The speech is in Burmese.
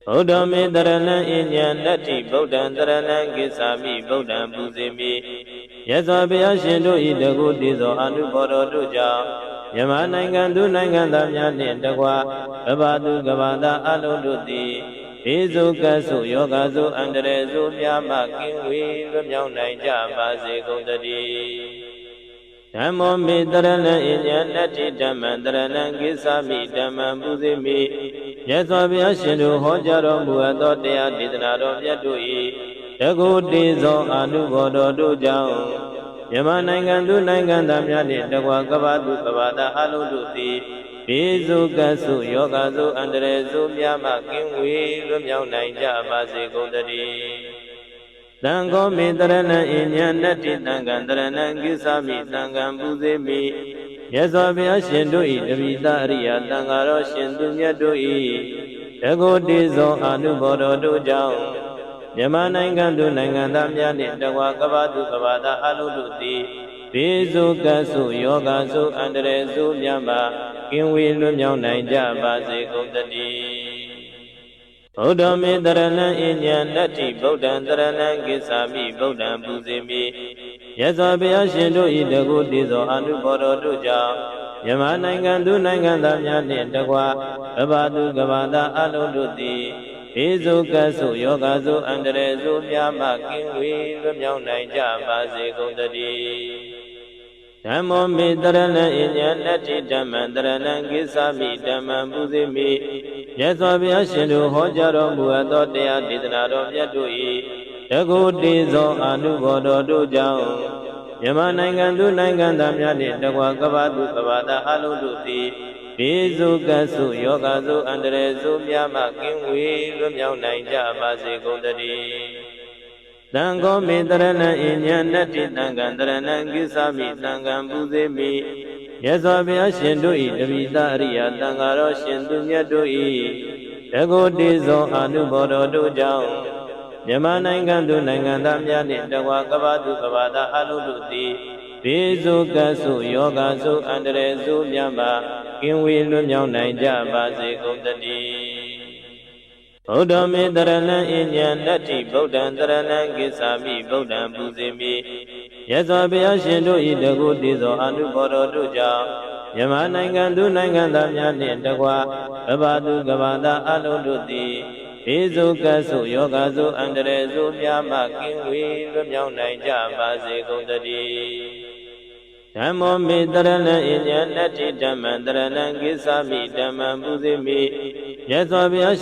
ဗုဒ္ဓမေတရဏံအညံနတ္တိဗုဒ္ဓံတရဏံကိစ္ဆာမိဗုဒ္ဓံပူဇေမိယသောဘုရားရှင်တို့ဤတကုတည်သောအနုဘော်တော်တို့ကြောင့်မြန်မာနိုင်ငံသူနိုင်ငံသားများနှင့်တကွကမ္ဘာသူကမ္ဘာသားအလုံးတို့သည်ဘေးစုကဆုယောဂဆုအန္တရာယ်ဆုများမှကင်းဝေးလွတ်မြောက်နိုင်ကြပါစေကုန်သတည်းဓမ္မောမေတရဏံအညံနတ္တိဓမ္မံတရဏံကိစ္ဆာမိဓမ္မံပူဇေမိယသောဘုရားရှင်တို့ဟောကြားတော်မူအပ်သောတရားဒေသနာတော်မြတ်တို့၏တကုတည်သောအနုဘော်တော်တို့ကြောင့်မြန်မာနိုင်ငံသူနိုင်ငံသားများနှင့်တကွကမ္ဘာသူကမ္ဘာသားအလုံးတို့သည်ဘေးစုကဆုယောဂဆုအန္တရာယ်ဆုများမှကင်းဝေးလွတ်မြောက်နိုင်ကြပါစေကုန်သတည်းသံဃောမေတရဏံအညံနတ္တိသံဃံတရဏံကိစ္ဆာမိသံဃံပူဇေမိယသောဘုရားရှင်တို့၏တပိသအရိယသံဃာတော်ရှင်သူမြတ်တို့၏တကုတည်သောအနုဘော်တော်တို့ကြောင့်မြန်မာနိုင်ငံသူနိုင်ငံသားများနှင့်တကွကမ္ဘာသူကမ္ဘာသားအလုံးတို့သည်ဘေးစုကဆုယောဂဆုအန္တရာယ်ဆုများမှကင်းဝေးလွတ်မြောက်နိုင်ကြပါစေကုန်သတည်းဗုဒ္ဓမေတရဏံအညံနတ္တိဗုဒ္ဓံတရဏံကိစ္ဆာမိဗုဒ္ဓံပူဇေမိယသောဘုရားရှင်တို့၏တကုတည်သောအနုဘော်တော်တို့ကြောင့်မြန်မာနိုင်ငံသူနိုင်ငံသားများနှင့်တကွကမ္ဘာသူကမ္ဘာသားအလုံးတို့သည်ဘေးစုကဆုယောဂဆုအန္တရာယ်ဆုများမှကင်းဝေးလွတ်မြောက်နိုင်ကြပါစေကုန်သတည်းဓမ္မောမေတရဏံအညံနတ္တိဓမ္မံတရဏံကိစ္ဆာမိဓမ္မံပူဇေမိယသောဘုရားရှင်တို့ဟောကြားတော်မူအပ်သောတရားဒေသနာတော်မြတ်တို့၏တကုတည်သောအနုဘော်တော်တို့ကြောင့်မြန်မာနိုင်ငံသူနိုင်ငံသားများနှင့်တကွကမ္ဘာသူကမ္ဘာသားအလုံးတို့သည်ဘေးစုကဆုယောဂဆုအန္တရာယ်ဆုများမှကင်းဝေးလွတ်မြောက်နိုင်ကြပါစေကုန်သတည်းသံဃောမေတရဏံအညံနတ္တိသံဃံတရဏံကိစ္ဆာမိသံဃံပူဇေမိယသောဘုရားရှင်တို့၏တပိသအရိယသံဃာတော်ရှင်သူမြတ်တို့၏တကုတည်သောအနုဘော်တော်တို့ကြောင့်မြန်မာနိုင်ငံသူနိုင်ငံသားများနှင့်တကွကမ္ဘာသူကမ္ဘာသားအလုံးတို့သည်ဘေးစုကဆုယောဂဆုအန္တရာယ်ဆုများမှကင်းဝေးလွတ်မြောက်နိုင်ကြပါစေကုန်သတည်းဗုဒ္ဓမေတရဏံအညံနတ္တိဗုဒ္ဓံတရဏံကိစ္ဆာမိဗုဒ္ဓံပူဇေမိယသောဘုရားရှင်တို့၏တကုတည်သောအနုဘော်တော်တို့ကြောင့်မြန်မာနိုင်ငံသူနိုင်ငံသားများနှင့်တကွကမ္ဘာသူကမ္ဘာသားအလုံးတို့သည်ဘေးစုကဆုယောဂဆုအန္တရာယ်ဆုများမှကင်းဝေးလွတ်မြောက်နိုင်ကြပါစေကုန်သတည်းဓမ္မောမေတရဏံအညံနတ္တိဓမ္မံတရဏံကိစ္ဆာမိဓမ္မံပူဇေမိယသောဘုရား